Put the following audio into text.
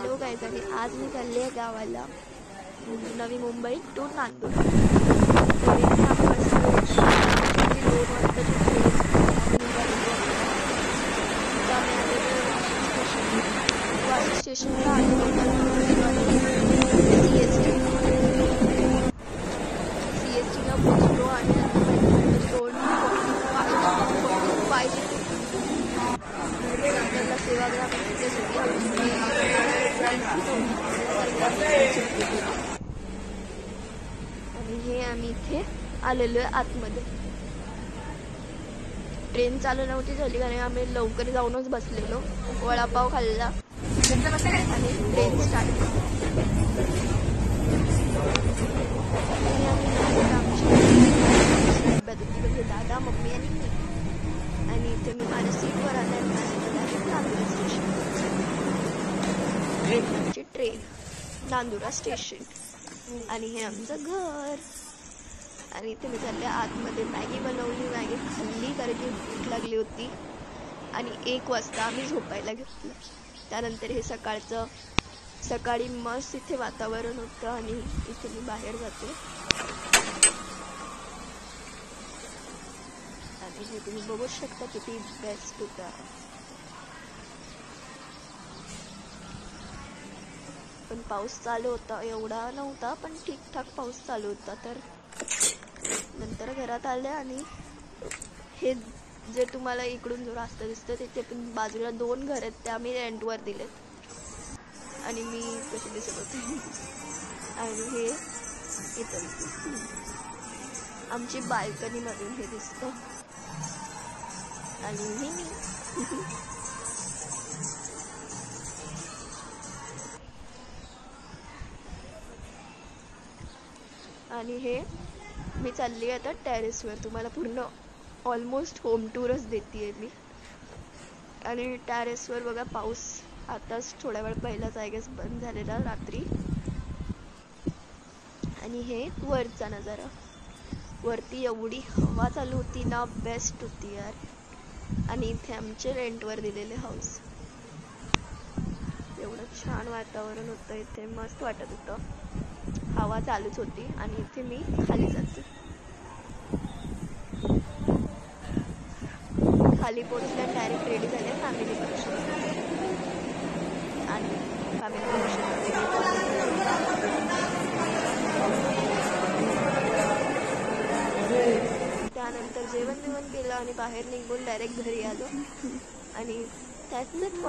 Hello guys, आणि आज मी चालली आहे गावाला, नवी मुंबई टू नांदूर. वाशी स्टेशनला आलो. CSTला पोचलो आणि नंतरला सेवाग्राम आणि हे आम्ही इथे आलेलो आहे आतमध्ये. ट्रेन चालू नव्हती झाली कारण आम्ही लवकर जाऊनच बसलेलो. वडापाव खाल्ला आणि ट्रेन स्टार्ट दादा, मम्मी आणि मी. आणि इथे मी माझ्या सीटवर आले Nandura station. Train Nandura station आणि हे आमचं घर. आणि इथे मी चालले आतमध्ये. मॅगी बनवली, मॅगी खाल्ली कारण की भूक लागली होती. आणि 1 वाजता आम्ही झोपायला घेतलं. त्यानंतर हे सकाळी मस्त इथे वातावरण होतं आणि इथे मी बाहेर जाते. आणि हे तुम्ही बघू शकता किती बेस्ट होता. पण पाऊस चालू होता, एवढा नव्हता पण ठीकठाक पाऊस चालू होता. तर नंतर घरात आले आणि हे जे तुम्हाला इकडून जो रस्ता दिसतो तिथे पण बाजूला 2 घर आहेत, ते आम्ही रेंटवर दिलेत. आणि मी कशी दिसत होते. आणि हे इथं आमची बाल्कनी मधून हे दिसतं. आणि मी आणि हे मी चालली आहे आता टेरेसवर. तुम्हाला पूर्ण ऑलमोस्ट होम टूरच देते मी. आणि टेरेसवर बघा पाऊस आताच थोड्या वेळ पहिलाच आय गेस बंद झालेला रात्री. आणि हे वरचा नजारा. वरती एवढी हवा चालू होती ना, बेस्ट होती यार. आणि इथे आमचे रेंटवर दिलेले हाऊस. एवढं छान वातावरण होतं इथे, मस्त वाटत होतं. हवा चालूच होती. आणि इथे मी खाली जाते. खाली पोहोचल्या डायरेक्ट रेडी झाले फॅमिली फंक्शन. आणि फॅमिली फंक्शन त्यानंतर जेवण केलं आणि बाहेर निघून डायरेक्ट घरी आलो. आणि त्यातच